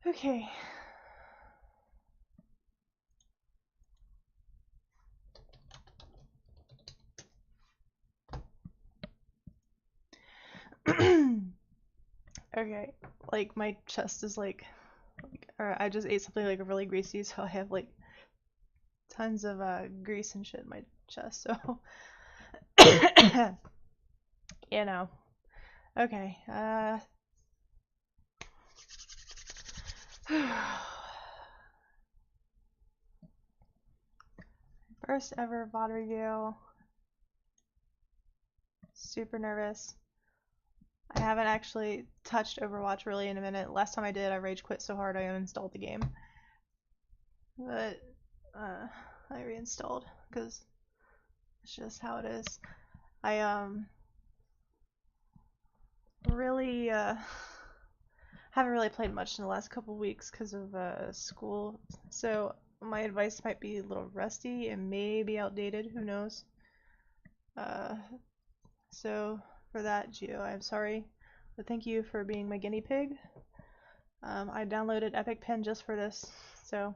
Okay. Okay, like my chest is like, or I just ate something like really greasy, so I have like tons of grease and shit in my chest. So, you know. Okay. First ever VOD review. Super nervous. I haven't actually touched Overwatch really in a minute. Last time I did, I rage quit so hard I uninstalled the game. But I reinstalled because it's just how it is. I really haven't really played much in the last couple weeks because of school. So my advice might be a little rusty and maybe outdated. Who knows? So for that, Gio, I'm sorry, but thank you for being my guinea pig. I downloaded Epic Pen just for this, so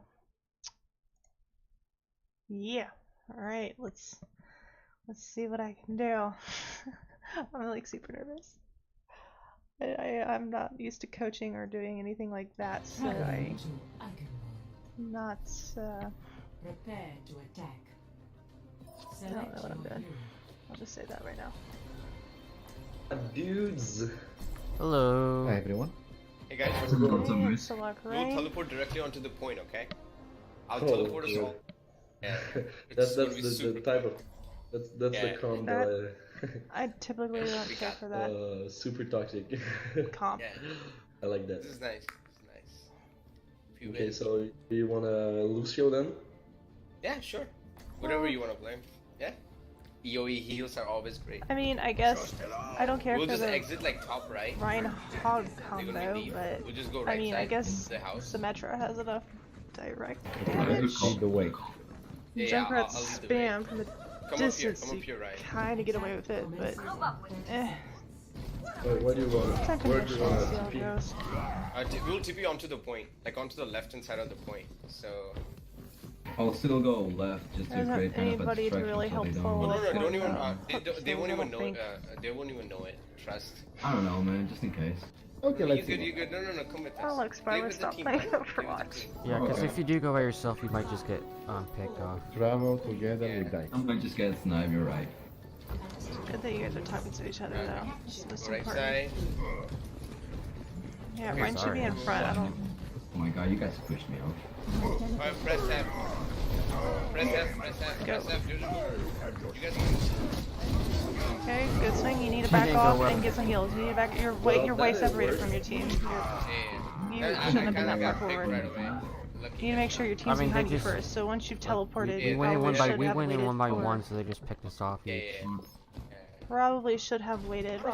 yeah. All right, let's see what I can do. I'm like super nervous. I'm not used to coaching or doing anything like that, so I'm not. Prepare to attack. I don't know what I'm doing. I'll just say that right now. Dudes! Hello. Hi everyone. Hey guys, Hey, it's Plat we'll Rein. teleport directly onto the point, okay? I'll teleport us all. Yeah. That's gonna be the super type of that's Yeah. the comp That- I typically don't care for that super toxic. comp. Yeah, I like that. this is nice. This is nice. If you Okay, win. so do you wanna Lucio then? Yeah, sure. Whatever you wanna play. Yeah? EOE heals are always great. I mean, I guess I don't care We'll for just the exit like top right. Reinhardt They're gonna combo, leave. but We'll just go I right mean, side I guess the house. Symmetra has enough direct Lead damage. the way. Yeah, Junkrat I'll lead the way. spam from the Come distance, up here, Ryan. kind of get away with it, but eh. Wait, what do you want? It's Where do you unconditional, want see how to it goes. We'll TP onto the point, like onto the left-hand side of the point. So. I'll still go left just to Isn't create kind of a anybody distraction really so they helpful? Oh, no, don't. no, don't even. Hooks They won't I even don't know. think. They won't even know it. Trust. I don't know, man, just in case. Okay, You let's good? see. You good? No, come with us. Oh, look, Play Spyro with the stopped team, playing Ryan. Play with Overwatch. the team. Yeah, because Okay. if you do go by yourself, you might just get picked off. Travel together, we die. I might just get sniped, you're right. Good that you guys are talking to each other though. It's most Right important. side. Yeah, Okay, Ryan should be sorry. in front. I don't. Oh my god, you guys pushed me off. Alright, press F. Press F. Go. Press F. You guys. Okay, good swing. You need to I back didn't go off well. and get some heals. You need to back. You're way separated from your team. You shouldn't have been that far forward. Right away. You need to make sure your team's I mean, behind they you just- first. So once you've teleported, We you went in probably one by should have waited one by for- one, so they just picked us off Yeah, each. yeah. Probably should have waited for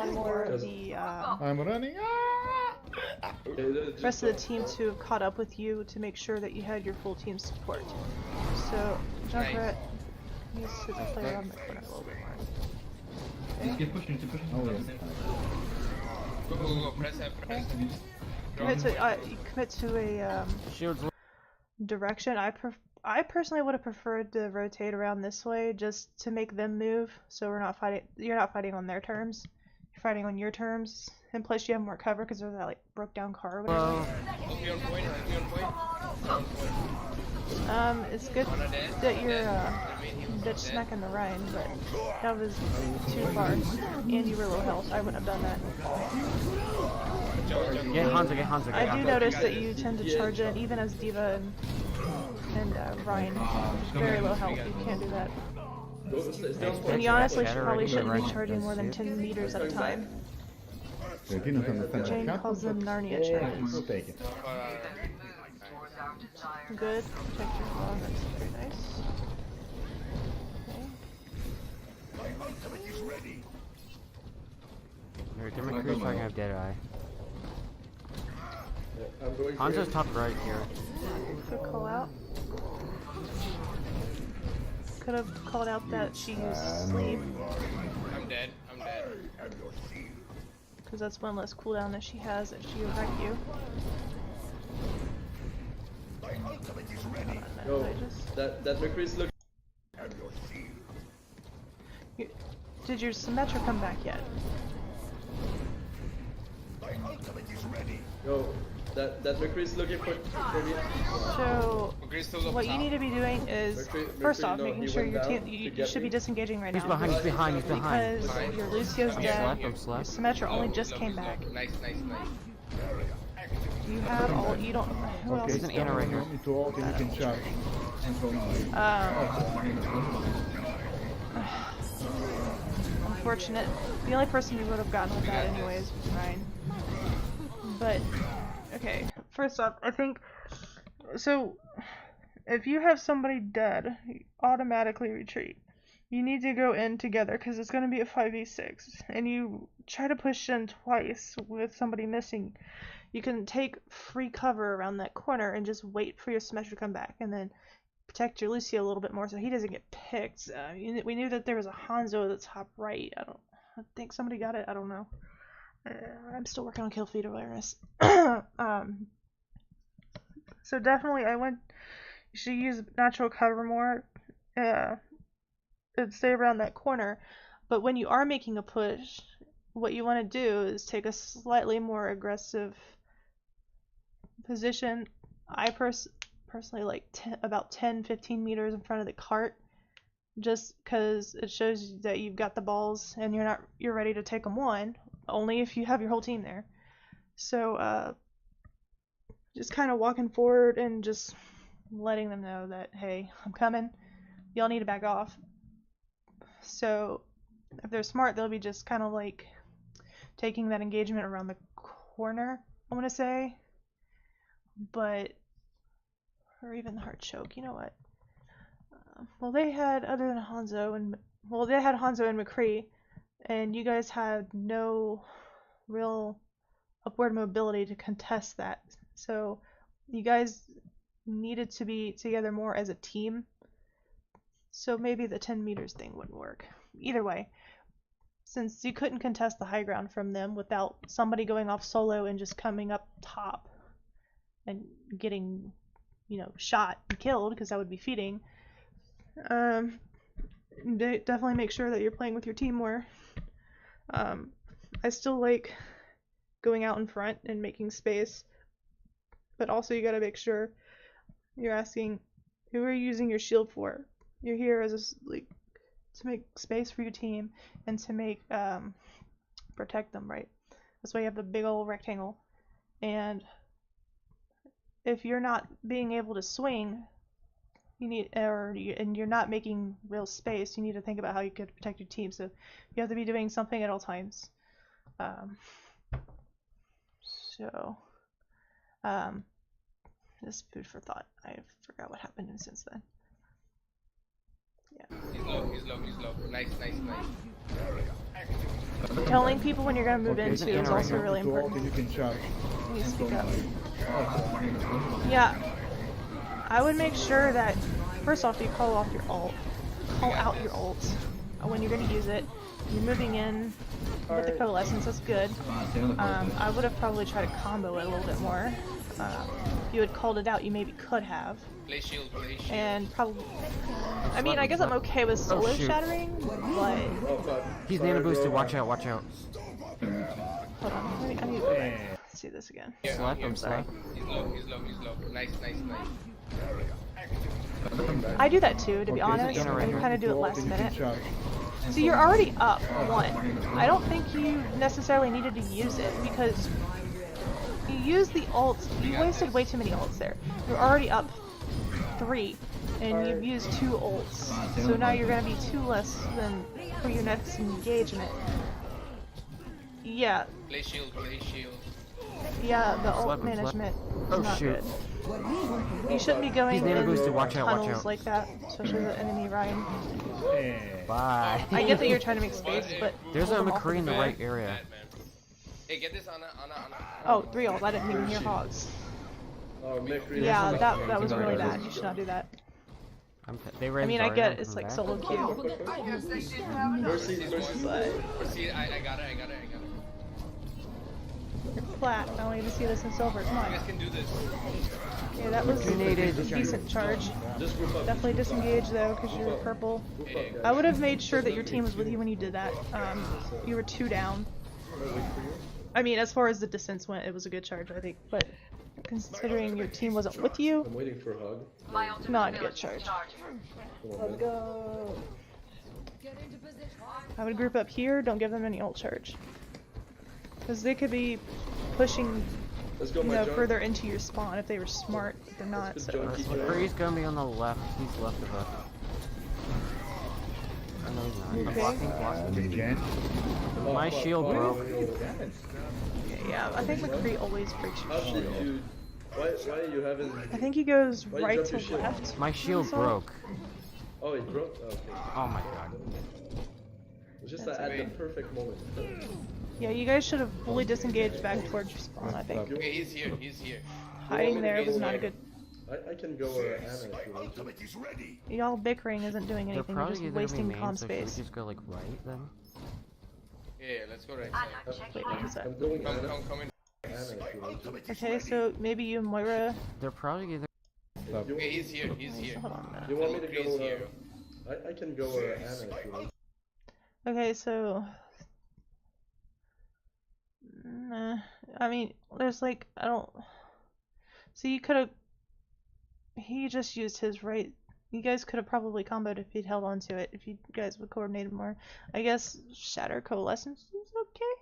the I'm running. rest of the team to have caught up with you to make sure that you had your full team support. So Junkrat needs to play around the corner a little bit more. Just keep pushing, keep pushing. Oh, yes. Go. Press F. Press F. Commit to a Shields. direction. I personally would have preferred to rotate around this way just to make them move, so we're not fighting. You're not fighting on their terms. You're fighting on your terms, and plus you have more cover because there's that like broke down car or whatever. Well, I'll be on point. I'll be on point. It's good that you're ditch smacking the Rhine, but that was too far, and you were low health. I wouldn't have done that. get Hanzo, get Hanzo, get I do Hanzo. notice that you tend to charge in, even as Diva and Ryan. Very low health. You can't do that. And you honestly probably shouldn't be charging more than 10 meters at a time. They didn't understand Jane my calls them Narnia We'll charges. take it. Good. Protect your phone. That's very nice. Here, give me Chris so I can have Deadeye. I'm going for Hanzo's it. top right here. Good call out. Could have called out that she used sleep, I'm dead. because that's one less cooldown that she has if she would wreck you. Yo, that McCree is looking. Did your Symmetra come back yet? Yo, that McCree is looking for me. So, McCree's still up what you top. need to be doing is, first off, no, making he sure went your down team, to you get should be me. disengaging right He's now. behind, he's behind, he's behind. Because your Lucio's I'm dead, Left, I'm your left. Symmetra only just He's came low, back. Nice. You have all, you don't, who else Okay, is There's an there? Ana right here. You need to ult and you can charge. Unfortunate. The only person who would have gotten with that anyways was Ryan. But, okay, first off, I think, so, if you have somebody dead, you automatically retreat. You need to go in together, because it's going to be a 5v6, and you try to push in twice with somebody missing. You can take free cover around that corner and just wait for your Symmetra to come back, and then protect your Lucio a little bit more so he doesn't get picked. We knew that there was a Hanzo at the top right. I think somebody got it. I don't know. I'm still working on kill feed awareness. So definitely, you should use natural cover more. And stay around that corner. But when you are making a push, what you want to do is take a slightly more aggressive position. I personally like about 10-15 meters in front of the cart, just because it shows that you've got the balls and you're ready to take them on, only if you have your whole team there. So just kind of walking forward and just letting them know that, hey, I'm coming, y'all need to back off. So if they're smart, they'll be just kind of like taking that engagement around the corner, I want to say. But, or even the hard choke, you know what? Well, they had, other than Hanzo, they had Hanzo and McCree, and you guys had no real upward mobility to contest that. So you guys needed to be together more as a team. So maybe the 10 meters thing wouldn't work. Either way, since you couldn't contest the high ground from them without somebody going off solo and just coming up top and getting, shot and killed, because that would be feeding, definitely make sure that you're playing with your team more. I still like going out in front and making space, but also you gotta make sure you're asking, who are you using your shield for? You're here as to make space for your team and to make protect them, right? That's why you have the big old rectangle. And if you're not being able to swing, and you're not making real space, you need to think about how you could protect your team. So you have to be doing something at all times. Just food for thought. I forgot what happened since then. Yeah. He's low. Nice. Telling people when you're gonna move Okay, into is also really to ult important. and you can charge. You need to speak up. Yeah. I would make sure that, first off, you call out your ult. When you're going to use it. You're moving in with the coalescence, that's good. I would have probably tried to combo it a little bit more. If you had called it out, you maybe could have. Play shield. And probably, I mean, I guess I'm okay with solo shattering, but He's nano boosted, watch out. hold on. I need to go back. Let's see this again. Slap him, Sorry. He's low. Nice. I do that too, to be honest. Ana I right here. kind of do it To ult last and you minute. can charge. So you're already up 1. I don't think you necessarily needed to use it because you used the ults. You wasted way too many ults there. You're already up 3, and you've used 2 ults. So now you're going to be 2 less than for your next engagement. Yeah, Play shield. yeah, the ult Slap him, slap. management is Oh, not shoot. good. You shouldn't be going He's nano in boosted, watch out. tunnels like that, especially the enemy Ryan. Bye. I get that you're trying to make space, but There's a hold them off McCree in the bit. right area. Bad, man. Hey, get this on. Oh, 3 ults. I didn't even hear hogs. Oh, McCree. Yeah, that was really bad. You should not do that. They I ran mean, I Zarya, get it. I'm It's like coming back. solo queue, Mercy. but See, I got it. You're flat. I want you to see this in silver. Come You on. guys can do this. Okay, that was a decent charge. Just group up. Definitely disengage though, because you're purple. Group up, guys. I would have made sure that your team was with you when you did that. You were 2 down. I'll wait for you. I mean, as far as the distance went, it was a good charge, I think. But considering your team wasn't with you, I'm waiting for a hug. not a good charge. Come on, man. Go. I would group up here. Don't give them any ult charge, because they could be pushing, Let's go, you my know, junk. further into your spawn if they were smart. But they're not. Let's So. go, junkie junk. McCree's gonna be on the left. He's left of us. Oh, no, he's not. I'm Okay. blocking. Again. My shield broke. Yeah, I think McCree always breaks your How did shield. you... Why are you having... I think he goes Why you right drop to your shield? left. My shield broke. Oh, it broke? Oh, okay. Oh my god. It's just That's that at the great. perfect moment. Yeah, you guys should have fully disengaged back towards your spawn. I think Okay, he's here. He's here. hiding there was not a good. I can go Anna if you want to. Y'all bickering isn't doing They're anything. You're probably just either gonna be wasting main, comm so should we space. just go like right then? Yeah, let's go right side. Wait, what was that? I'm going Come, Anna. come in. Anna if you want to. Okay, so maybe you and Moira. They're probably either. Okay, he's here. He's here. Hold on a minute. You want me to He's go... here. I can go Anna if you want. Okay, so. Nah, I mean, there's like I don't. So you could have. He just used his right. You guys could have probably comboed if he'd held on to it. If you guys would coordinate more. I guess Shatter Coalescence is okay.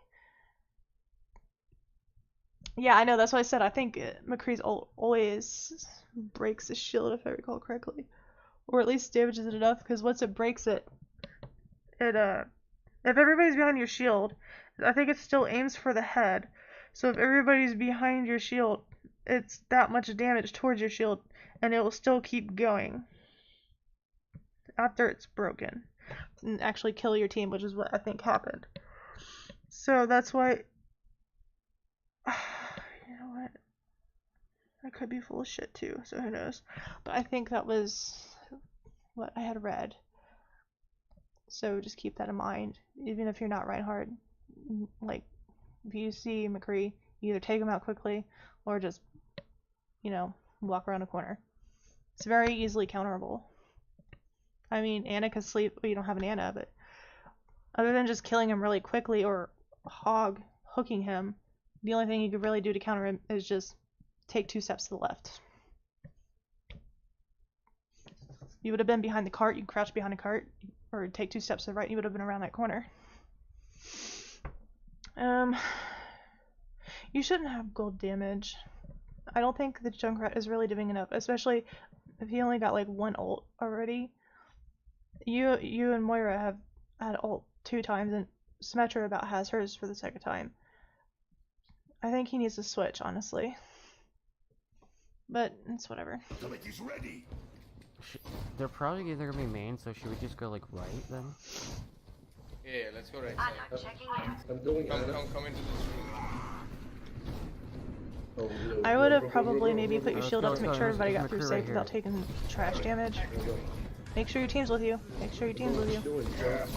Yeah, I know. That's why I said I think McCree's always breaks his shield, if I recall correctly, or at least damages it enough. Because once it breaks it, if everybody's behind your shield, I think it still aims for the head. So if everybody's behind your shield, it's that much damage towards your shield, and it will still keep going after it's broken and actually kill your team, which is what I think happened. So that's why. You know what? I could be full of shit too, so who knows. But I think that was what I had read. So just keep that in mind. Even if you're not Reinhardt, like, if you see McCree, you either take him out quickly or just, you know, walk around a corner. It's very easily counterable. I mean, Anna can sleep, well, you don't have an Anna, but other than just killing him really quickly or hooking him, the only thing you could really do to counter him is just take 2 steps to the left. You would have been behind the cart, you can crouch behind a cart, or take 2 steps to the right, and you would have been around that corner. You shouldn't have gold damage. I don't think the Junkrat is really doing enough, especially if he only got like 1 ult already. You and Moira have had ult 2 times, and Symmetra about has hers for the 2nd time. I think he needs to switch, honestly. But it's whatever. They're probably either gonna be main, so should we just go like right then? Yeah, let's go right side. I'm going Come, Anna. come into this room. Oh, yo, I would go, have go, go, probably go, maybe go, put go, your go. shield up to make sure everybody got Let's through go safe right without here. taking trash damage. Go, go. Make sure your team's with you. Make sure your team's with you. Doing jump,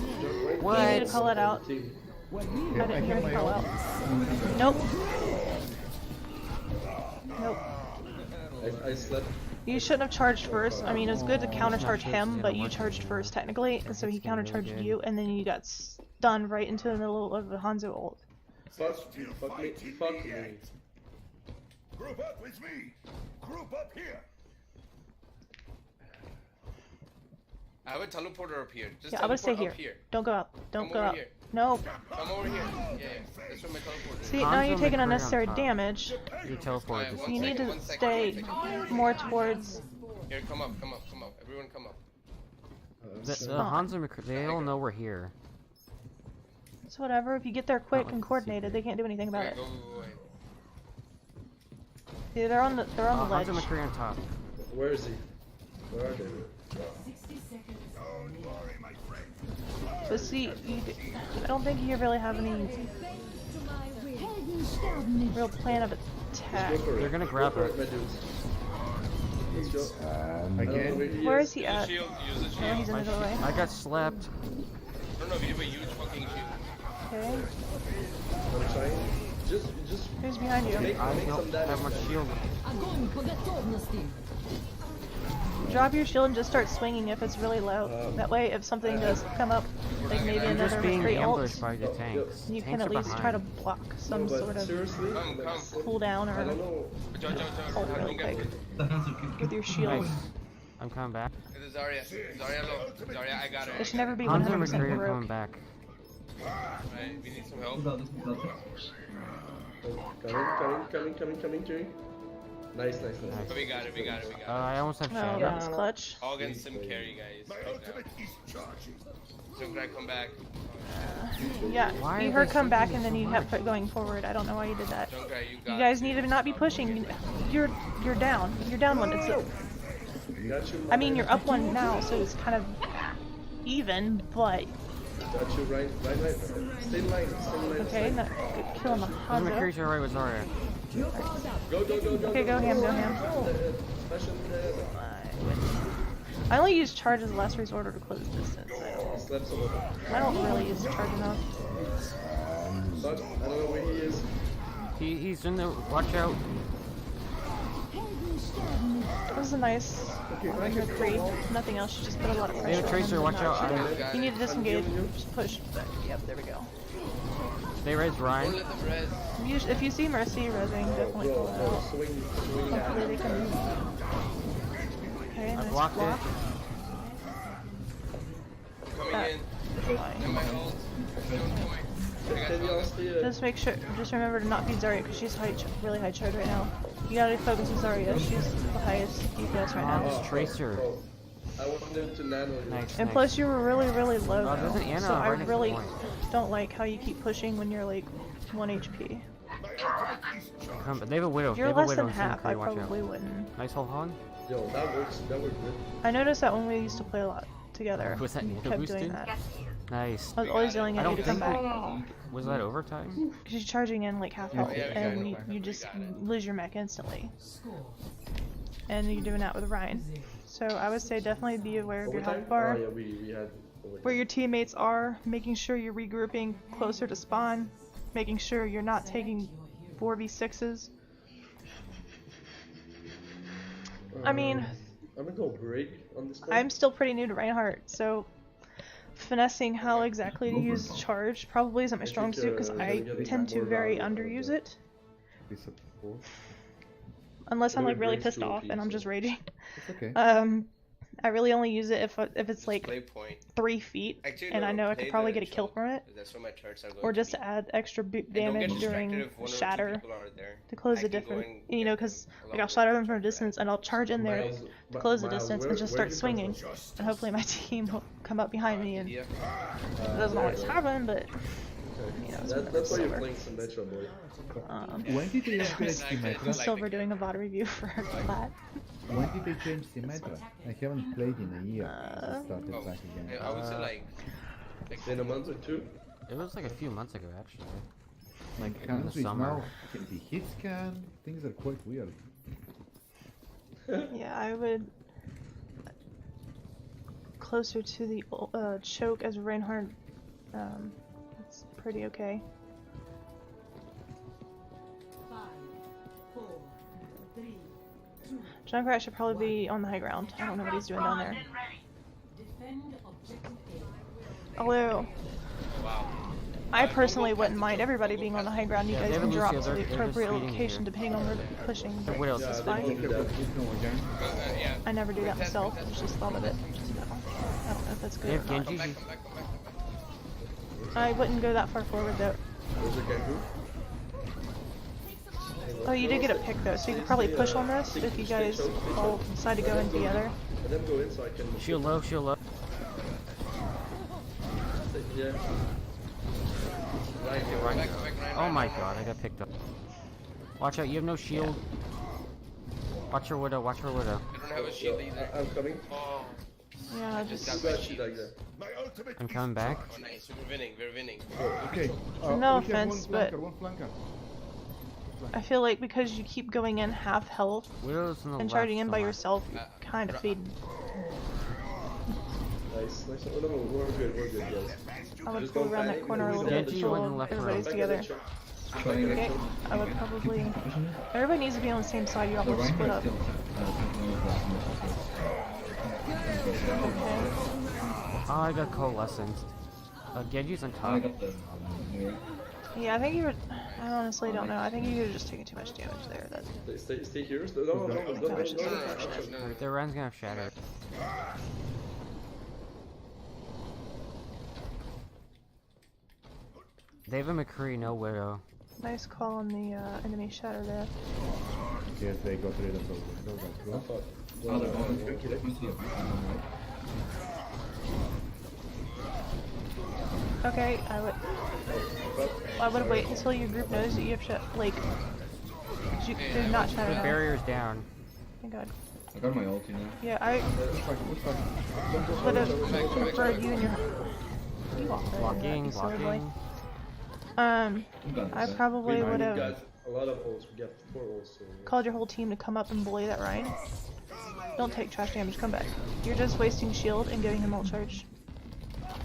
right? What? You need to call that out. Team. I didn't hear you call out. Nope. Nope. I slept. You shouldn't have charged first. I mean, it was good to counter-charge him, but you charged first technically, and so he counter-charged you, and then you got stunned right into the middle of the Hanzo ult. Fuck me. Fuck me. Group up with me. Group up here. I have a teleporter up here. Just Yeah, I would stay teleport here. up here. Don't go out. Don't Come go over out. here. No. Come over here. Yeah, that's where my teleporter is. See, now Hanzo you're taking McCree on unnecessary top. damage. You teleport Alright, this. one You need second, to 1 second, stay 1 second. more towards. Here, come up. Everyone come up. The Hanzo McCree, they all know we're here. So whatever. If you get there quick and coordinated, they can't do anything about Alright, it. go. See, they're on the ledge. Hanzo McCree on top. Where is he? Where are they? 60 seconds. Don't worry, my friend. But see, I don't think you really have any real plan of attack. Go for it. They're gonna Go grab for her. it, my dudes. Let's go. I don't know Again. where Where is. is he Use the at? shield, use the Oh, shield. he's in the doorway. I got slapped. I don't know if you have a huge fucking shield. Okay. I'm trying. Just Who's behind you? make I some don't damage. have much shield. Огонь по готовности. Drop your shield and just start swinging if it's really low. That way, if something does come up, like maybe You're just another being McCree ambushed ult, by the tanks. you can Tanks at are least try to behind. block some But sort of seriously, Come. cooldown I or don't know. ult really quick The Hanzo can with your shield. Nice. I'm coming back. This is Zarya. Zarya low. Zarya, I got her. It should never be Hanzo and 100% McCree are broke. coming back. Alright, we need some help. without this, without Coming, Jerry. Nice. But we got it. I almost have Oh, shadow. that was clutch. All against some carry, guys. My ultimate is charging. Junkrat, come back. Yeah, Why you are heard they come back sending and then so you much? kept going forward. I don't know why you did that. Junkrat, you got You guys need to not be pushing. You're down. You're down one. Got you. I mean, you're up one now, so it's kind of even, but Got you right. Stay in line. okay, not killing the There's Hanzo. McCree's right with Zarya. Go. Okay, go ham. Fashion, I only use charge as a last resort or to close distance. slap someone. I don't really use charge enough. But I don't know where he is. He's in the. Watch out. This is a nice McCree. Nothing else. You just put a lot of They pressure have a on tracer. him. Watch out. If you need to disengage, just push. But, yep, there we go. They raise Don't Ryan. let them res. If you see Mercy resing, definitely pull it out. Swing Hopefully they can. Okay, I nice blocked block. Coming That- in. Fine. And my ult. Just make sure, just remember to not feed Zarya because she's really high charge right now. You gotta focus on Zarya. She's the highest DPS right Oh, now. this tracer. I want them to nano you. Nice. And plus, you were really low. Oh, there's an though. Ana So I right next to really mine. don't like how you keep pushing when you're like 1 HP. Come, they have a widow. If you're they have a less widow than in half, I McCree. Watch probably out. wouldn't. Nice hold on. Yo, that works good. I noticed that when we used to play a lot together, Was that you Nico kept boosted? doing that. Nice. I was always yelling I at you don't to come think back. was that overtime? Because you're charging in like half health, yeah, we got and it. you just We got it. lose your mech instantly. Score. And you're doing that with Ryan. So I would say definitely be aware of your Overtime? health bar, Oh yeah, we had overtime. where your teammates are, making sure you're regrouping closer to spawn, making sure you're not taking 4v6s. I mean, I'm gonna go break on this one. I'm still pretty new to Reinhardt, so finessing how exactly to use charge probably isn't my strong suit because I tend to very underuse it. Piece of four. Unless I'm Maybe like really brings pissed to off and I'm OP, just raging. It's okay. I really only use it if it's like Play point. 3 feet Actually, and I no, know I play could probably the get a kill choke, from it, 'cause That's where my charts are going or to just be. to add extra And don't get damage distracted during if one or two shatter people are there. to close I the can go difference. and You know, get because along like I'll with shatter it. them from a distance and I'll charge in there Miles, to close the Miles, distance where- and just where start do you come swinging, from? and hopefully my team will come up behind me. And it Yeah. doesn't always happen, but Okay. you know, it's That's why you're silver. playing Symmetra, boy. When did they upgrade Exactly. Symmetra? Silver doing a VOD review for Plat. When did they change Symmetra? I haven't played in a year since I started Oh, back again. I would say like In a month or two? It was like a few months ago, actually. Like in the Hanzo is summer. now can be hit scan. Things are quite weird. Yeah, I would closer to the choke as Reinhardt. It's pretty okay. 5, 4, 3, 2. Junkrat should probably be on the high ground. I don't know what he's doing down there. Defend objective A. Although, wow. I personally wouldn't mind everybody being on the high ground. You Yeah, guys they have can a drop Lucio, to the they're just appropriate feeding location here. depending on where they're pushing. What else? It's Yeah, fine. they do that. Keep going again. Yeah. I never do that myself. I just thought of it. So, I don't know if that's They good have or not. Genji. Come back. I wouldn't go that far forward though. There's a Genji. Oh, you did get a pick though, so you could probably push on this if you guys all decide to go in together. Let them go in so I can. Shield low, shield low. Yeah. Right here. Back, Oh my god, I got picked up. Watch out, you have no shield. Watch your widow, watch your widow. I don't have a shield either. I'm coming. Oh, Yeah, just just got my Got you shield. like that. My ultimate I'm is coming back. Oh nice, we're winning, we're winning. Okay. No we have offense, one but- flanker, one flanker. I feel like because you keep going in half health Widow's in the and left charging in by somewhere. yourself, you're kind of feeding. Nice. Oh, no, we're good, guys. I would Just pull don't around that panic. corner a little Yeah, bit Genji so went in the left everybody's Back together. in the Try and Okay, get I would probably. pushing it. Everybody needs to be on the same side. You all The have to split Reinhardt up. still Okay. Oh, I got coalescent. Genji's on I top. got the Yeah, I think you were. I honestly don't know. I think you were just taking too much damage there. That Stay here. No. Alright, their Rein's gonna have shatter. They have a McCree, no Widow. nice call on the enemy shatter there. Yes, they got rid of those. That's good. Oh, they're on. Must be a back on, right? Okay, I would wait until your group knows that you have like. They're not shatter The now. barrier's down. Thank God. I got my ulti now. Yeah, I would have preferred you and your. You off there, Blocking, you silly boy. blocking. I probably would have A lot of ults. We got 4 ults. So called your whole team to come up and bully that Rein. Don't take trash damage, come back. You're just wasting shield and giving him ult charge.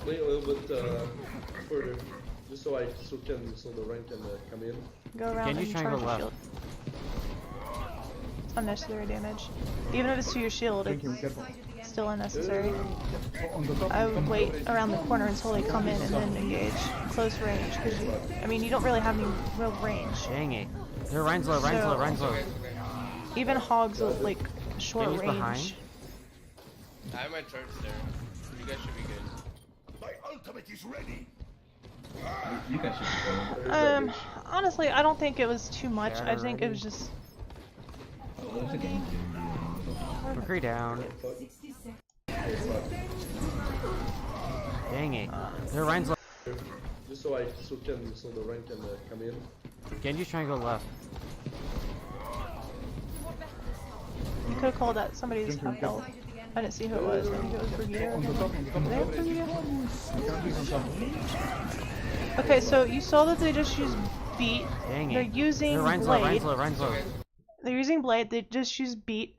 play a little bit further, just so the rank can come in. Go around Genji's and trying to charge go your left. shield. It's unnecessary damage. Even if it's to your shield, it's still unnecessary. On the top. I would wait around the corner until they come in and then engage close range. Because I mean, you don't really have any real range. Dang it. Their Rein's low, Rein's low, Rein's low. Even hogs with like short Genji's range. behind. I have my charge there. You guys should be good. My ultimate is ready. You guys should be going. Honestly, I don't think it was too much. I Shatter think it ready. was just. Oh, there's a game. McCree down. Dang it. Their Rein's low. Just so the rank can come in. Genji's trying to go left. You could have called that somebody's half health. I didn't see who it was. I think it was Brigitte. Did they have Brigitte? Okay, so you saw that they just used beat. Dang it. They're using Their Rein's low, blade. Rein's low, Rein's low. They're using blade. They just use beat.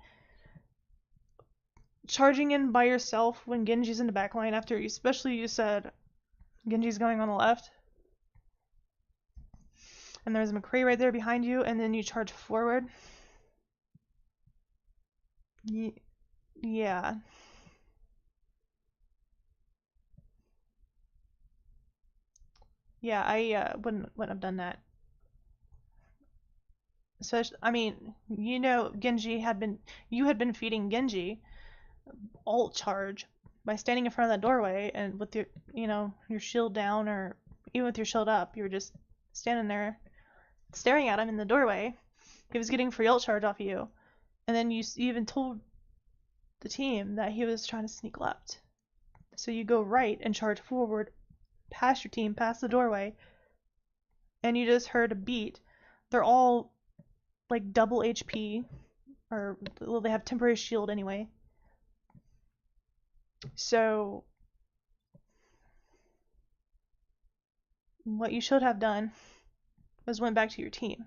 Charging in by yourself when Genji's in the back line after, especially you said Genji's going on the left. And there's a McCree right there behind you, and then you charge forward. Yeah. Yeah, I wouldn't have done that. Especially, I mean, you know, you had been feeding Genji ult charge by standing in front of that doorway and with your, your shield down, or even with your shield up, you were just standing there staring at him in the doorway. He was getting free ult charge off of you, and then you even told the team that he was trying to sneak left. So you go right and charge forward past your team, past the doorway, and you just heard a beat. They're all like double HP, or well, they have temporary shield anyway. So what you should have done was went back to your team.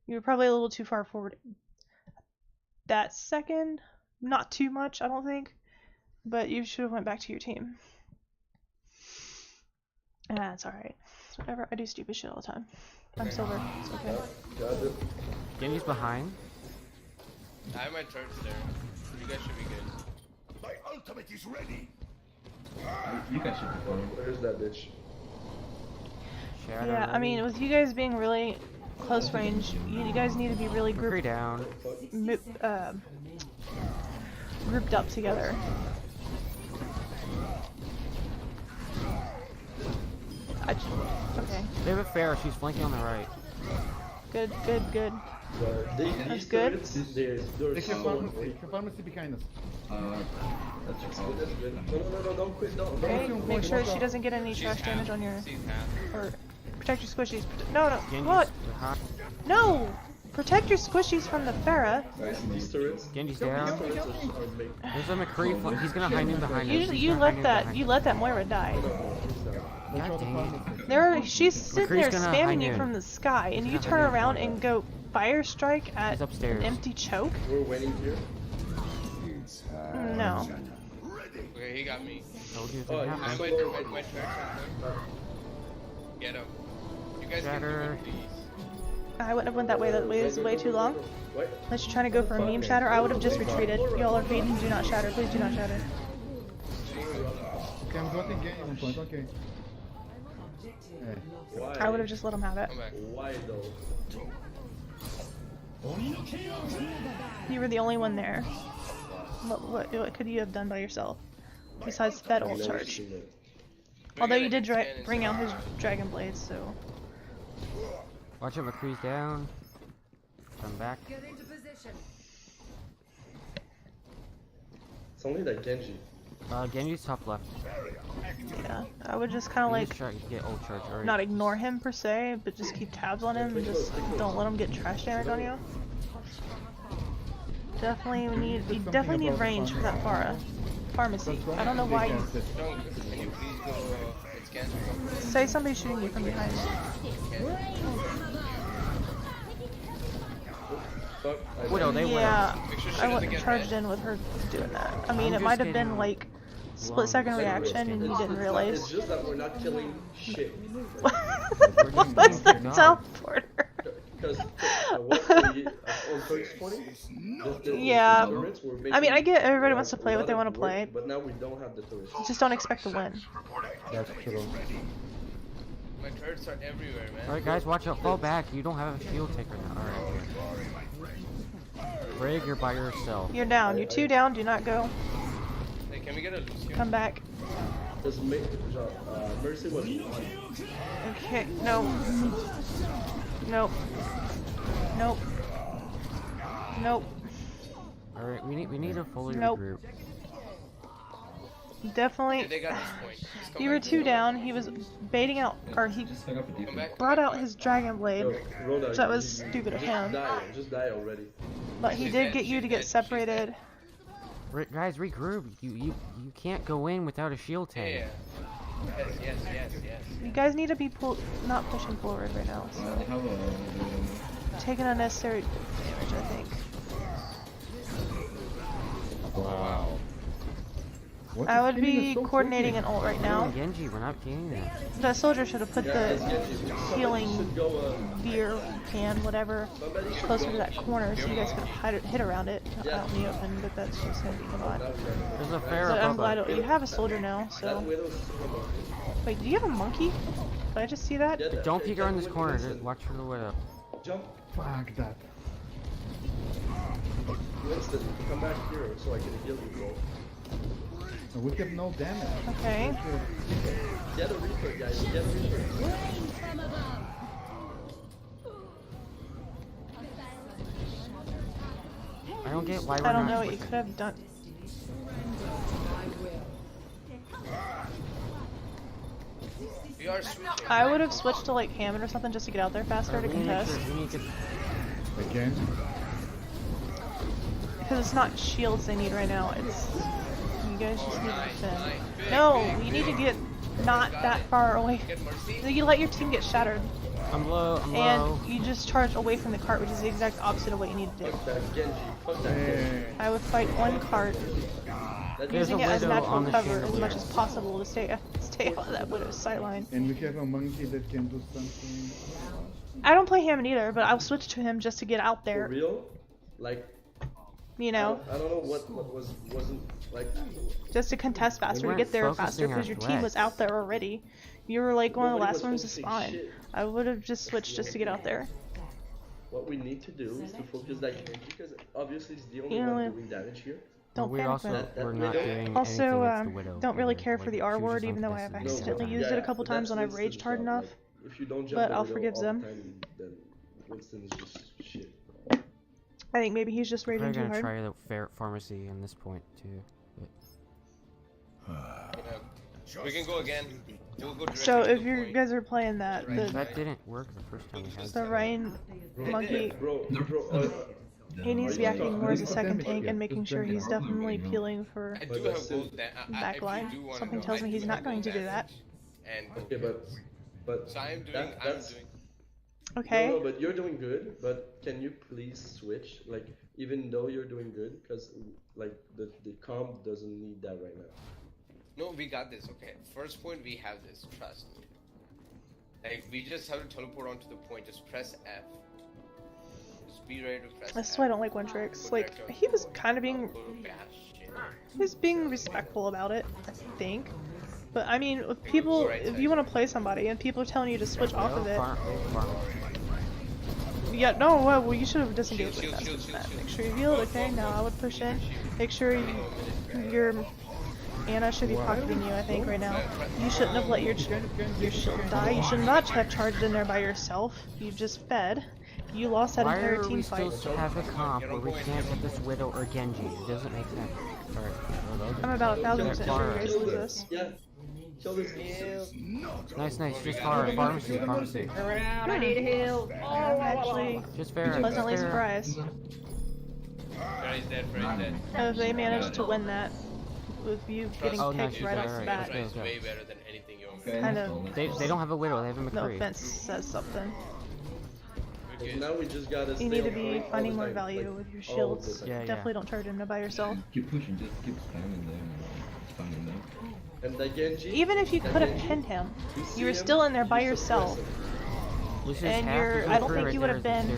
You were probably a little too far forward that second. Not too much, I don't think, but you should have went back to your team. It's alright. Whatever, I do stupid shit all the time. I'm silver, it's okay. Got it. Genji's behind. I have my charge there. You guys should be good. My ultimate is ready. You guys should be going. There's that bitch. Shatter Yeah, I mean, with you guys being really close range, you guys need to be really McCree down. grouped up together. Okay, They have a fair, she's flanking on the right. good. These good. turrets, they're They so have pharmacy. Pharmacy behind us. That's your fault. That's good. No, don't quit, don't. Okay, make sure she doesn't get any She's trash half. damage on your, She's half. or protect your squishies. No, Genji's what? behind. No! Protect your squishies from the Pharah. These turrets, Genji's down. are big. There's a McCree, he's gonna hide in behind us. Usually He's you gonna hide let in that behind us. Moira die. God dang it. She's sitting McCree's there gonna spamming hide you in. from the sky, and you gonna turn hide in around behind and go fire strike at He's upstairs. an empty choke? We're waiting here. No. Okay, he got me. Told you it Oh, didn't I have happen. my charge on there. Get him. You guys can do Shatter. it, please. I wouldn't have went that way. That way is way too long. What? Unless you're trying to go for a meme shatter, I would have just retreated. Y'all are feeding. Do not shatter. Please do not shatter. Ok, I'm going again on point, ok. Why? I would have just let him have it. Come back. Why though? You were the only one there. What could you have done by yourself? Besides that ult charge. Although you did bring out his dragon blades, so. Watch out, McCree's down. Come back. It's only that Genji. Genji's top left. Yeah, I would just kind of like Just try to get ult charge. Alright. not ignore him per se, but just keep tabs on him and just don't let him get trash damage on you. You definitely need range for that pharmacy. I don't know why you Don't. Can you please go? It's cancer. say somebody's shooting you from behind. Fuck. Widow, they Yeah, Make sure she I doesn't wouldn't get charged red. in with her doing that. I mean, I'm it might have just been getting like split second reaction and you didn't realize. It's just that we're not killing shit. What's the teleporter? Because what we on first 20, Yeah. turrets were I mean, I get everybody making wants to a play what lot they of want to work, play. But now we don't have the turrets. Just don't expect to win. That's true. My turrets are everywhere, man. Alright, guys, watch out. Fall back. You don't have a shield taker now. Alright. Brig, you're by yourself. You're down. You're 2 down. Do not go. Hey, can we get a Lucio? Come back. Because Mercy was one. Okay. No. Nope. Nope. Nope. Alright, we need to fully Nope. regroup. Definitely. They got this point. Just come You were back. 2 down. He was baiting out, or he Just hang up a Come defense. back. brought out his dragon blade. Yo, Rhoda, That was you- stupid of just him. Just die already. But he She's did dead, get you she's to dead, get she's separated. Guys, regroup. You can't go in without a shield Yeah. tank. Yes. You guys need to be not pushing forward right now. They So have a... taking unnecessary damage, I think. Wow. What I is would killing be us so coordinating an quickly? ult right No, now. Genji, we're not getting that. That soldier should have put Yeah, the it's Genji. Somebody healing should go, beer can, whatever, somebody should closer go. to that corner so you guys could hit around it out in the open, but that's just gonna be a lot. There's a fair But I'm above glad us. you have a soldier now, That so. Widow's super low. Wait, do you have a monkey? Did I just see that? Yeah, Don't peek around this Winston, corner. Winston. Just watch for the widow. Jump. Fuck that. Winston, come back here so I can heal you, bro. We have no damage. Okay. Get a Reaper, guys. Get a Reaper. I don't get why we're I don't not know what you switching. could have done. We are switching. I would have switched to like Hammond or something just to get out there faster to We need to- contest. we need to- Again. Because it's not shields they need right now, it's. You guys just need to Nice, defend. nice. Big, No, big, you need to big. get not Got that it. far away. Get Mercy. You let your team get shattered, I'm low. I'm low. and you just charge away from the cart, which is the exact opposite of what you need to do. Fuck that Genji. Fuck that Genji. Hey. I would fight one cart, That There's using a it as widow natural on the cover as chandelier. much as possible to stay out of that widow's sightline. And we have a monkey that can do something. I don't play Hammond either, but I'll switch to him just to get out For there. real? Like, You know, I don't know what wasn't like. just to contest faster, to weren't get there faster, focusing because our your team was threats. out there already. You were like one of the Nobody last was ones to focusing spawn. shit. I would have just switched just to get out there. What we need to do is to focus that Genji because obviously it's the only You one know, doing damage here. Don't we panic, also man. we're not Widow. doing anything Also, against the widow. don't really either. care for Like, the R she was word, just even though I have untested. accidentally but used it a couple but times that's when I've rage Winston's hard job, enough. like, if you don't jump but the I'll Widow forgive all the them. time, then Winston is just shit. I think maybe he's just We're raging probably too gonna hard. try the fair pharmacy in this point too. We can go again. We'll go directly So to if the you point. guys are playing that, That didn't work the first time we had the it. Rein monkey, Bro, he needs to be acting more as a second Damage, tank yeah, and making just sure damage. he's definitely peeling for I do have gold back line. Something tells me he's not going to do that. And okay, but so I'm doing. that- I'm that's- doing. Okay. No, but you're doing good. But can you please switch? Like, even though you're doing good, because like the comp doesn't need that right now. No, we got this. Okay, first point we have this. Trust me. Like, we just have to teleport onto the point. Just press F. Just be ready to press That's F. why I don't like one tricks. Like, he was kind of being, he was being respectful about it, I think. But I mean, if people, if you want to play somebody and people are telling you to switch off of it, yeah, no, well, you should have disengaged with that. Make sure you healed. Okay, now I would push in. Make sure your Anna should be pocketing you, I think, right now. You shouldn't have let your shield die. You should not have charged in there by yourself. You just fed. You lost that entire team fight. Why are we still have a comp where we can't have this Widow or Genji? It doesn't make sense. Sorry. I'm about 1,000% sure you guys lose this. Yeah. Kill this. Nice, just pharmacy. I need a heal. I'm actually Just fair. pleasantly surprised. Fairy's dead, Fairy's dead. If they managed to win that, with you getting picked right off the bat, Fairy's way better than anything you own. kind of, They don't have a Widow, they have a no McCree. offense, says something. Now we just gotta You need to be finding more value with your shields. Yeah, Definitely don't charge him by yourself. Keep pushing, just keep spamming them. Spamming them. And the Genji. Even if you could have pinned him, you were still in there by yourself. And I don't think you would have been,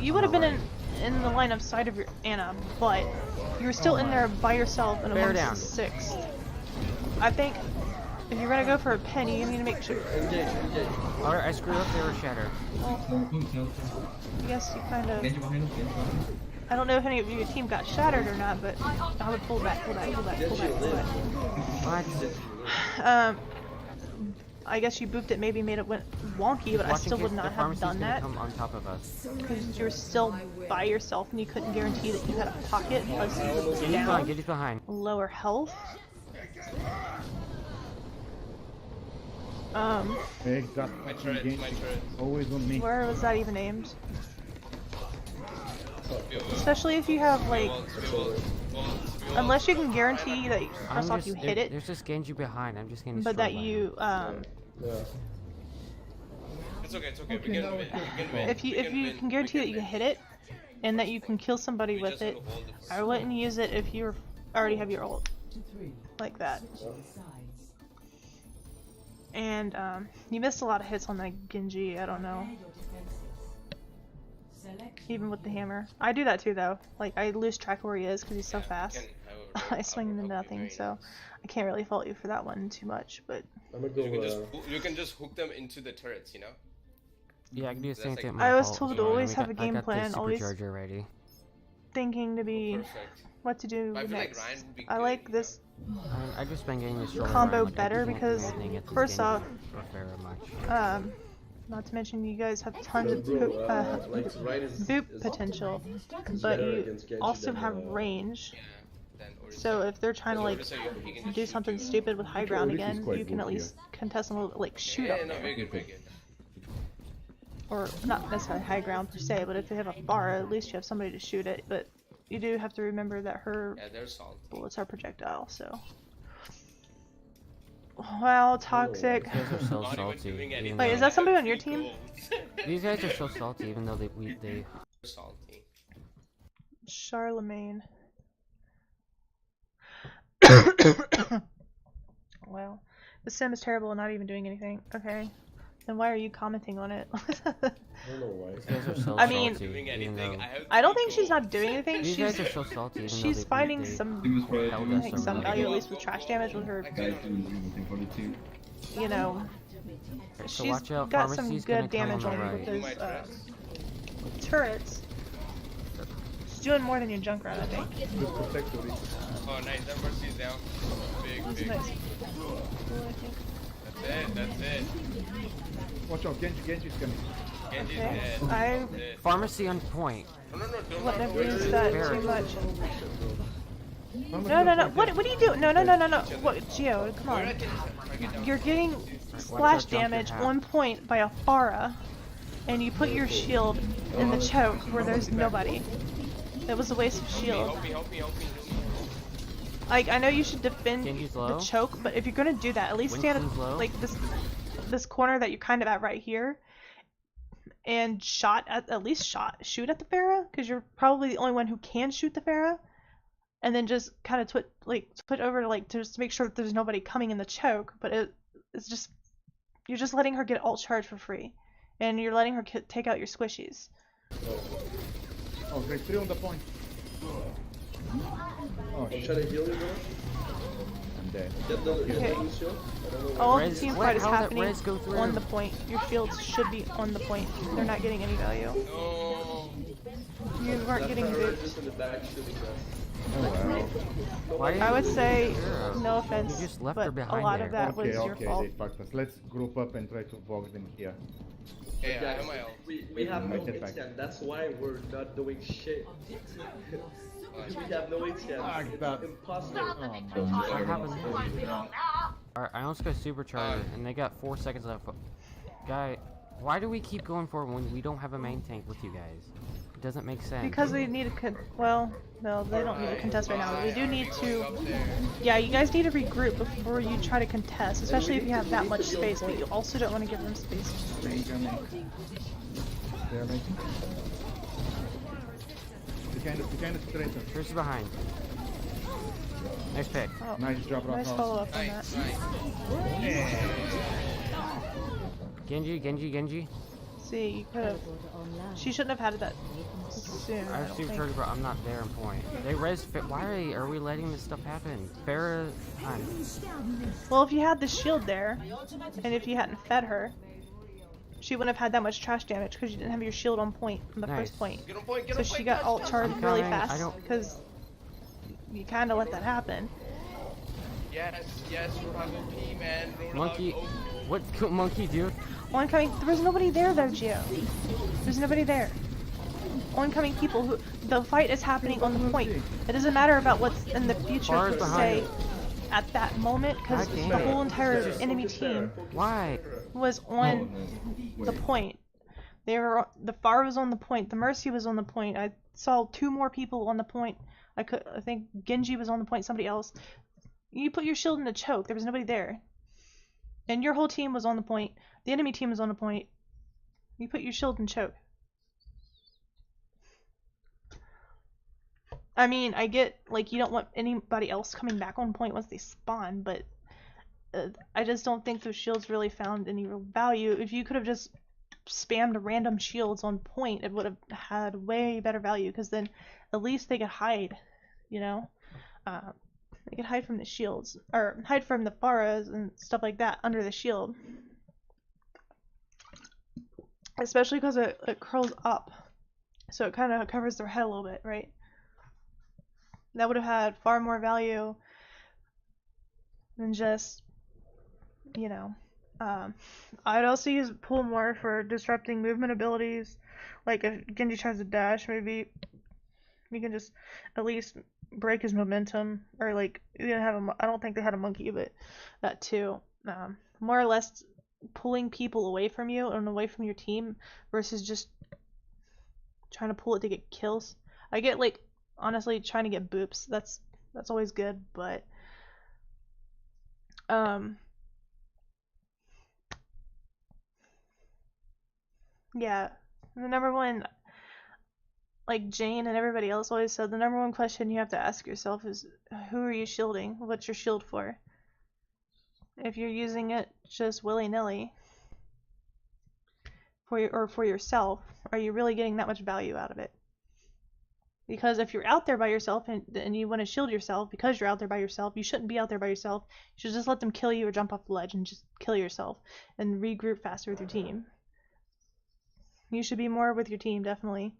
you would have been in the line of sight of your Anna, but you were still in there by yourself in a 6. I think if you're gonna go for a penny, you need to make sure. Alright, I screwed up, they were shattered. I guess you kind of. Genji behind us, Genji behind us. I don't know if any of your team got shattered or not, but I would pull back. I guess you booped it, maybe made it went wonky, but I still would not have done that. Come on top of us. Because you're still by yourself and you couldn't guarantee that you had a pocket plus Get behind. lower health. Hey, got My turret. always on me. Where was that even aimed? Especially if you have like, unless you can guarantee that first off you hit it, There's just Genji behind. I'm just getting. but that you It's okay, we can win. if you can guarantee that you can hit it and that you can kill somebody with it, I wouldn't use it if you already have your ult like that. And you missed a lot of hits on that Genji. I don't know. Even with the hammer. I do that too though. Like I lose track of where he is because he's so fast. I swing into nothing, so I can't really fault you for that one too much, but I'm gonna go, you can just hook them into the turrets, you know? Yeah, I can do the same That's thing. like- I was told to always have a game I got plan, the always supercharger ready. thinking to be Perfect. what to do But I feel like next. Ryan would be I good, like you this I just been getting this combo better because first off, very much. not to mention you guys have tons of like Ryan is boop potential, but better you against Genji also than, have range. Yeah, then Orisa. So if they're trying to like Orisa, you can just do shoot something you. stupid with high ground Orisa is again, quite you can good at least contest them a little bit, like shoot Yeah, up no, there. very good. Or not necessarily high ground per se, but if they have a bar, at least you have somebody to shoot it. But you do have to remember that her Yeah, they're salty. bullets are projectile, so. Wow, toxic. These guys are so Not even salty. doing even anything. Wait, though- is that somebody on your team? These guys are so salty, even though they Salty. Charlemagne. Well, the sim is terrible and not even doing anything. Okay. Then why are you commenting on it? I don't know why. These guys are so I mean- salty. Doing Even anything. though I don't think she's not doing anything. these She's guys are so salty. Even she's though finding they some held I us think so some really value, at good. least with trash damage with her, Guys doing 42. you know. So She's watch out, got some pharmacy's good gonna come damage on on the her right. with My those turrets. She's doing more than your junk run, I think. Just protect Orisa. Oh, nice. That Mercy's down. Big. That's nice. That's it. Watch out, Genji's coming. Genji's Okay. dead. I That's it. Pharmacy on point. No, don't wouldn't have run. used that Fair. too much. No. What are you doing? No. What, Gio, come Where on. I can You're getting splash jump your damage hat. on point by a Pharah, and you put your shield in the choke where there's nobody. That was a waste of shield. help me. Like, I know you should defend Genji's the low. choke, but if you're gonna do that, at least stand Winston's low. like this corner that you're kind of at right here, and shoot at the Pharah, because you're probably the only one who can shoot the Pharah, and then just kind of switch over to like to just make sure that there's nobody coming in the choke. But it's just You're just letting her get alt charge for free, and you're letting her take out your squishies. Oh, there's 3 on the point. Oh, I'm trying to heal you, bro. I'm dead. Get the Okay. Lucio. I don't know All where. of the team fight is how did happening Rez go through? on the point. Your shields should be on the point. They're not getting any value. No. You weren't getting That booped. just in the back shooting us. Oh well. Why I would say, Zero. no offense, You just left but her a behind lot there. of that was Okay, your okay, fault. they fucked us. Let's group up and try to box them here. Yeah, I Guys, have my ult. we have no I get back. HM. That's why we're not doing shit. We have no HM. Fuck It's that. impossible. What happened? Alright, I almost got supercharger, and they got 4 seconds left. Guy, why do we keep going for it when we don't have a main tank with you guys? It doesn't make sense. Because they need to well, no, they don't need to contest right now. But we do need to, Up there. yeah, you guys need to regroup before you try to contest, especially if you have that much space, but you also don't want to give them space. They're making. You kind of straight. Who's behind? Nice pick. Oh, Nice job, nice Rafa. follow up on that. Nice, nice. Genji. See, you could have. She shouldn't have had that soon. I I have don't think. supercharger, but I'm not there in point. They res. Why are we letting this stuff happen? Farah, Well, if you had the shield there, and if you hadn't fed her, she wouldn't have had that much trash damage because you didn't have your shield on point on the Nice. first point. Get on point, get So on she point. got alt charged I'm really coming. I fast don't- because you kind of let that happen. Yes, Roadhog OP, man. Roadhog monkey. OP. What could monkey do? Oncoming. There was nobody there though, Gio. There's nobody there. Oncoming people who the fight is happening on the point. It doesn't matter about what's in the future Bars per behind se at that moment because God the damn. whole entire enemy team Why? was on the point. They were the Pharah was on the point. The Mercy was on the point. I saw 2 more people on the point. I think Genji was on the point. Somebody else. You put your shield in a choke. There was nobody there. And your whole team was on the point. The enemy team was on the point. You put your shield in choke. I mean, I get like you don't want anybody else coming back on point once they spawn, but I just don't think those shields really found any real value. If you could have just spammed random shields on point, it would have had way better value because then at least they could hide, you know? They could hide from the shields, or hide from the Pharahs and stuff like that under the shield. Especially because it curls up, so it kind of covers their head a little bit, right? That would have had far more value than just, you know. I'd also use pull more for disrupting movement abilities. Like if Genji tries to dash, maybe you can just at least break his momentum. Or like you didn't have I don't think they had a monkey, but that too. More or less pulling people away from you and away from your team versus just trying to pull it to get kills. I get like honestly trying to get boops. That's always good, but yeah, the number one, like Jane and everybody else always said, the number one question you have to ask yourself is, who are you shielding? What's your shield for? If you're using it just willy-nilly for yourself, are you really getting that much value out of it? Because if you're out there by yourself and you want to shield yourself because you're out there by yourself, you shouldn't be out there by yourself. You should just let them kill you or jump off the ledge and just kill yourself and regroup faster with your team. You should be more with your team, definitely.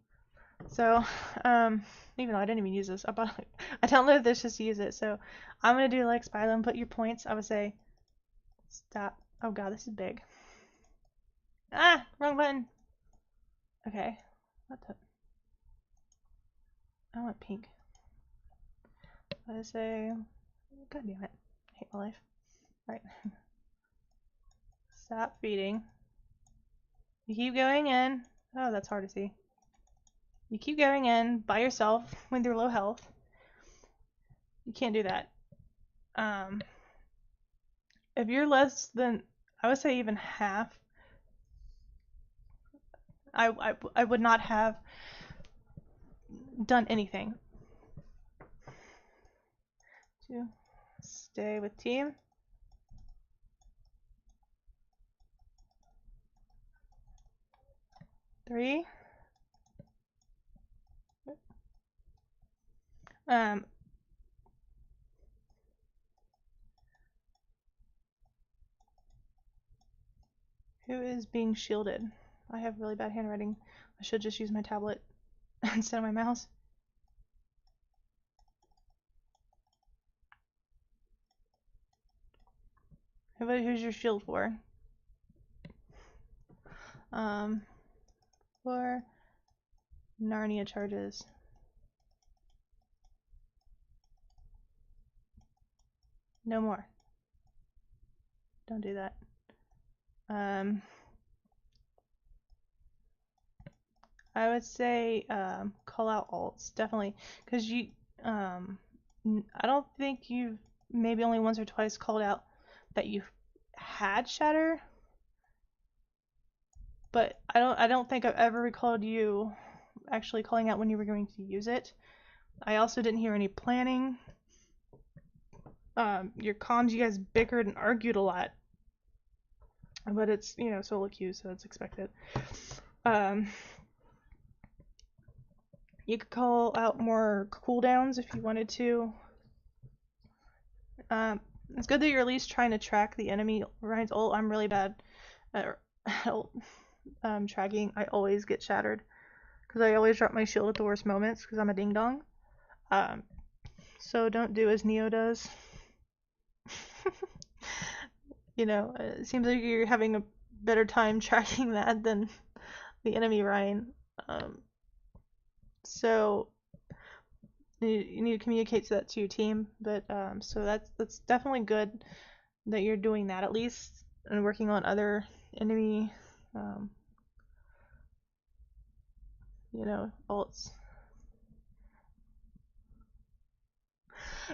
So, even though I didn't even use this, I downloaded this just to use it. So, I'm gonna do like Spylo, put your points. I would say, stop. Oh god, this is big. Ah, wrong button. Okay, what the? I want pink. I would say, god damn it, I hate my life. All right, stop feeding. You keep going in. Oh, that's hard to see. You keep going in by yourself when you're low health. You can't do that. If you're less than, I would say even half, I would not have done anything. To stay with team. 3. Who is being shielded? I have really bad handwriting. I should just use my tablet instead of my mouse. Who's your shield for? For Narnia charges. No more. Don't do that. I would say call out alts, definitely, because you I don't think you've maybe only once or twice called out that you had shatter, but I don't think I've ever recalled you actually calling out when you were going to use it. I also didn't hear any planning. Your comms, you guys bickered and argued a lot, but it's, you know, solo queue, so it's expected. You could call out more cooldowns if you wanted to. It's good that you're at least trying to track the enemy. Rein's ult, I'm really bad at tracking. I always get shattered because I always drop my shield at the worst moments because I'm a ding dong. So don't do as Neo does. You know, it seems like you're having a better time tracking that than the enemy Rein. So you need to communicate that to your team, but so that's definitely good that you're doing that at least, and working on other enemy you know, ults.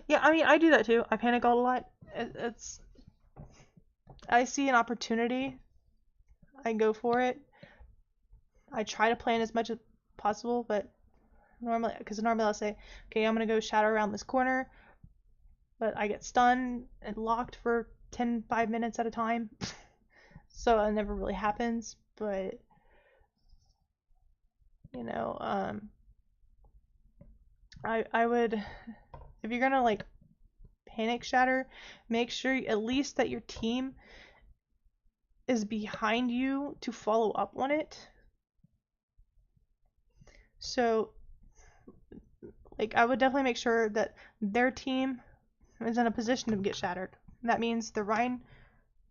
Yeah, I mean, I do that too. I panic ult a lot. I see an opportunity, I go for it. I try to plan as much as possible, but normally I'll say, okay, I'm gonna go shadow around this corner, but I get stunned and locked for 5 minutes at a time. So it never really happens, but you know, I would, if you're gonna like panic shatter, make sure at least that your team is behind you to follow up on it. So like I would definitely make sure that their team is in a position to get shattered. That means the Rein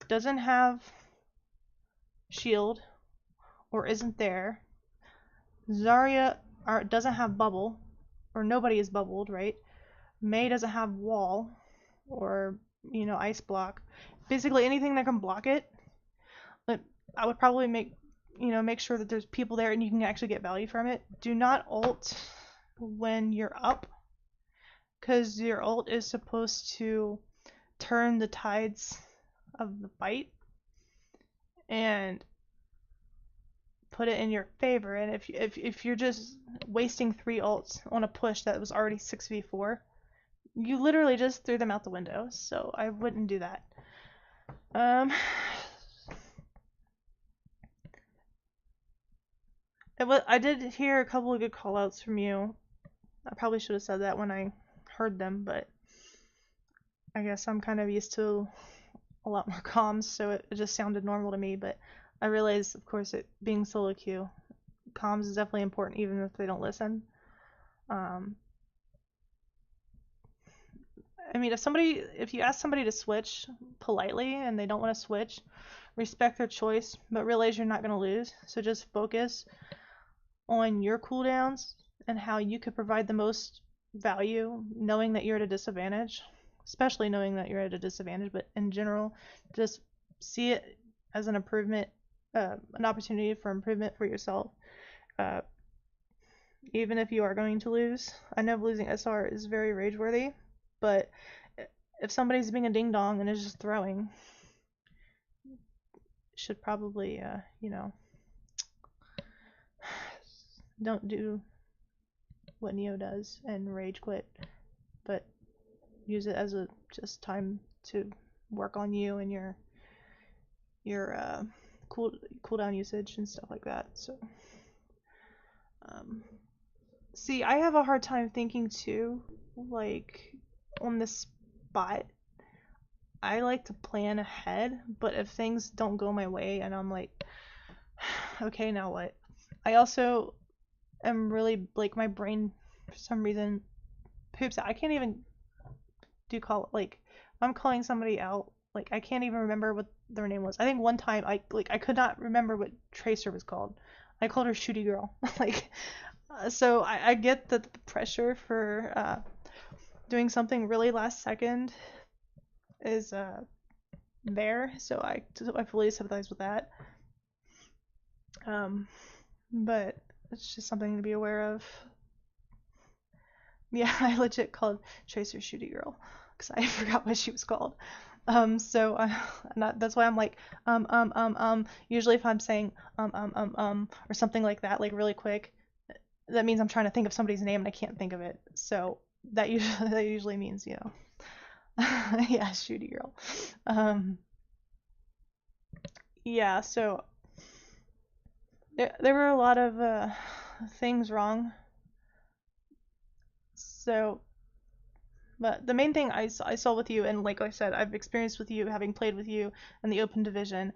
doesn't have shield or isn't there. Zarya doesn't have bubble, or nobody is bubbled, right? Mei doesn't have wall or, you know, ice block. Basically anything that can block it. But I would probably make sure that there's people there and you can actually get value from it. Do not ult when you're up, because your ult is supposed to turn the tides of the fight and put it in your favor. And if you're just wasting 3 ults on a push that was already 6v4, you literally just threw them out the window. So I wouldn't do that. I did hear a couple of good callouts from you. I probably should have said that when I heard them, but I guess I'm kind of used to a lot more comms, so it just sounded normal to me. But I realize, of course, it being solo queue, comms is definitely important, even if they don't listen. I mean, if you ask somebody to switch politely and they don't want to switch, respect their choice, but realize you're not going to lose. So just focus on your cooldowns and how you could provide the most value, knowing that you're at a disadvantage, especially knowing that you're at a disadvantage, but in general, just see it as an improvement, an opportunity for improvement for yourself. Even if you are going to lose. I know losing SR is very rage-worthy, but if somebody's being a ding-dong and is just throwing, should probably, you know, don't do what Neo does and rage quit, but use it as a just time to work on you and your cooldown usage and stuff like that. So See, I have a hard time thinking too, like, on the spot. I like to plan ahead, but if things don't go my way and I'm like, okay, now what? I also am really, like, my brain, for some reason, poops out. I can't even like, if I'm calling somebody out, like, I can't even remember what their name was. I think one time, I could not remember what Tracer was called. I called her Shooty Girl. Like, so I get the pressure for doing something really last second is there, so I fully sympathize with that. But it's just something to be aware of. Yeah, I legit called Tracer Shooty Girl because I forgot what she was called. So that's why I'm like usually if I'm saying or something like that, like really quick, that means I'm trying to think of somebody's name and I can't think of it. So that usually means, you know. Yeah, Shooty Girl. Yeah, so there were a lot of things wrong. So, but the main thing I saw with you, and like I said, I've experienced with you, having played with you in the open division,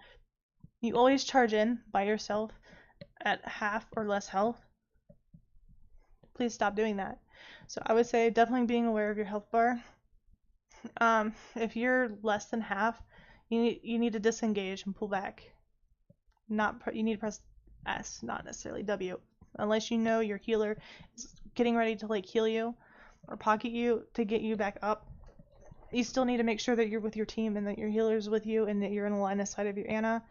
you always charge in by yourself at half or less health. Please stop doing that. So I would say definitely being aware of your health bar. If you're less than half, you need to disengage and pull back. You need to press S, not necessarily W, unless you know your healer is getting ready to like heal you or pocket you to get you back up. You still need to make sure that you're with your team and that your healer's with you and that you're in the line of sight of your Ana.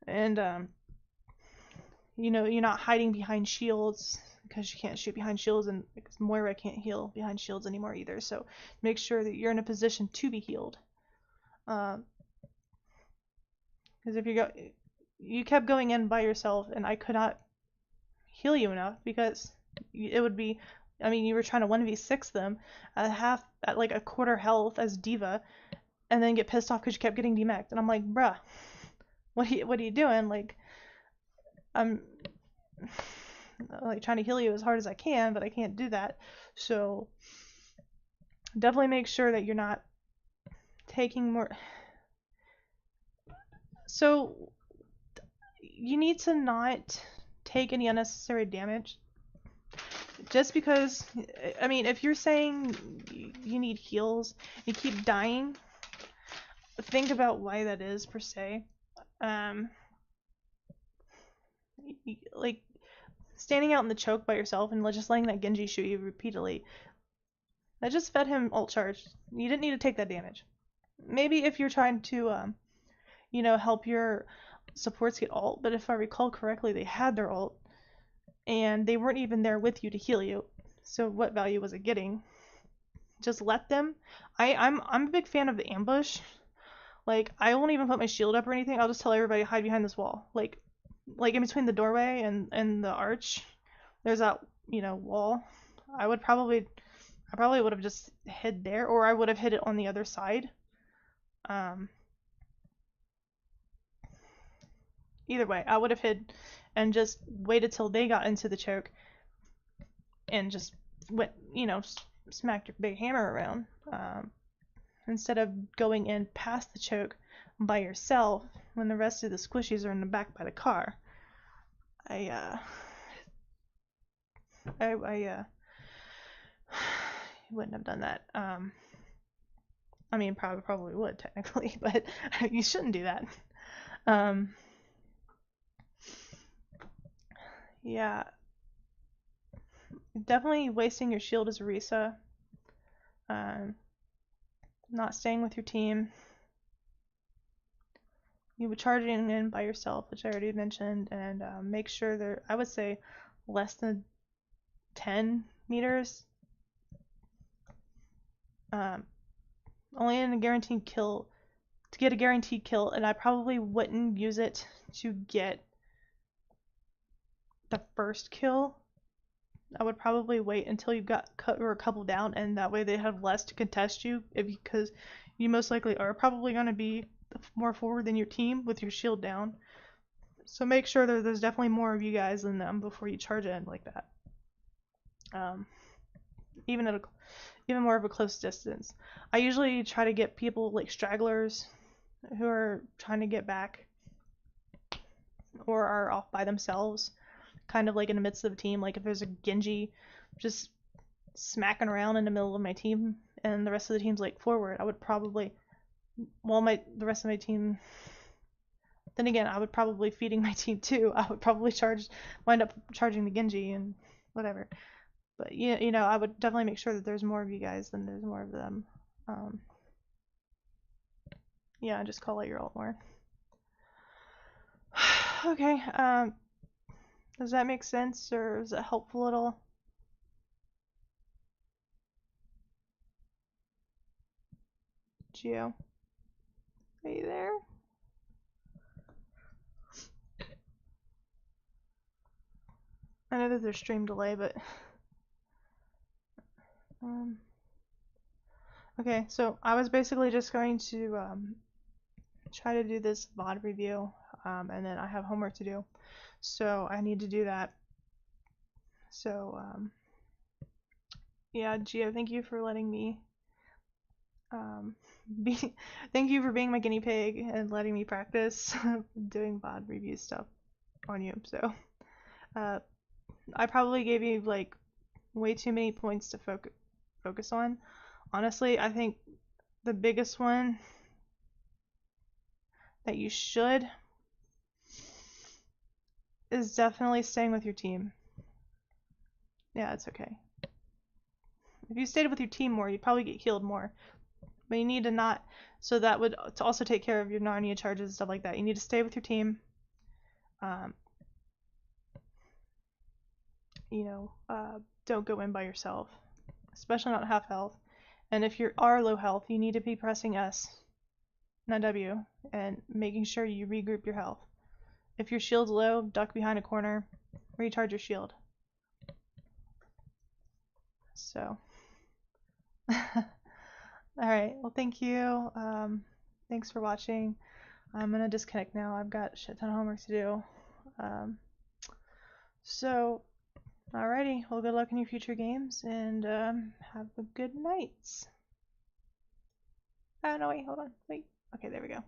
And you know, you're not hiding behind shields because you can't shoot behind shields, and because Moira can't heal behind shields anymore either. So make sure that you're in a position to be healed. Because if you kept going in by yourself, and I could not heal you enough because it would be, I mean, you were trying to 1v6 them at like a quarter health as D.Va, and then get pissed off because you kept getting demeched, and I'm like, bruh, what are you doing? Like, I'm like trying to heal you as hard as I can, but I can't do that. So definitely make sure that you're not taking more. So you need to not take any unnecessary damage. Just because, I mean, if you're saying you need heals, you keep dying, think about why that is per se. Like standing out in the choke by yourself and just letting that Genji shoot you repeatedly, that just fed him ult charge. You didn't need to take that damage. Maybe if you're trying to, you know, help your supports get ult, but if I recall correctly, they had their ult, and they weren't even there with you to heal you. So what value was it getting? Just let them. I'm a big fan of the ambush. Like, I won't even put my shield up or anything. I'll just tell everybody hide behind this wall. Like in between the doorway and the arch, there's that, you know, wall. I probably would have just hid there, or I would have hid it on the other side. Either way, I would have hid and just waited till they got into the choke and just went, you know, smacked your big hammer around. Instead of going in past the choke by yourself when the rest of the squishies are in the back by the car. I wouldn't have done that. I mean, probably would technically, but you shouldn't do that. Yeah, definitely wasting your shield as Orisa. Not staying with your team. You were charging in by yourself, which I already mentioned, and make sure they're, I would say, less than 10 meters. Only in a guaranteed kill, to get a guaranteed kill, and I probably wouldn't use it to get the first kill. I would probably wait until you've got a couple down, and that way they have less to contest you, because you most likely are probably going to be more forward than your team with your shield down. So make sure that there's definitely more of you guys than them before you charge in like that. Even at even more of a close distance. I usually try to get people like stragglers who are trying to get back or are off by themselves, kind of like in the midst of a team. Like if there's a Genji just smacking around in the middle of my team and the rest of the team's like forward, I would probably, the rest of my team, then again, I would probably feeding my team too. I would probably wind up charging the Genji and whatever. But you know, I would definitely make sure that there's more of you guys than there's more of them. Yeah, just call out your ult more. Okay, does that make sense or is it helpful at all? Geo, are you there? I know that there's stream delay, but okay, so I was basically just going to try to do this VOD review, and then I have homework to do, so I need to do that. So yeah, Gio, thank you for letting me thank you for being my guinea pig and letting me practice doing VOD review stuff on you. So I probably gave you like way too many points to focus on. Honestly, I think the biggest one that you should is definitely staying with your team. Yeah, it's okay. If you stayed with your team more, you'd probably get healed more. But you need to not, so that would to also take care of your Narnia charges and stuff like that. You need to stay with your team. You know, don't go in by yourself, especially not half health. And if you are low health, you need to be pressing S, not W, and making sure you regroup your health. If your shield's low, duck behind a corner, recharge your shield. So, alright, well thank you, thanks for watching. I'm gonna disconnect now, I've got a shit ton of homework to do. So, alrighty, well good luck in your future games, and have a good night. Oh no, wait, hold on, wait. Okay, there we go.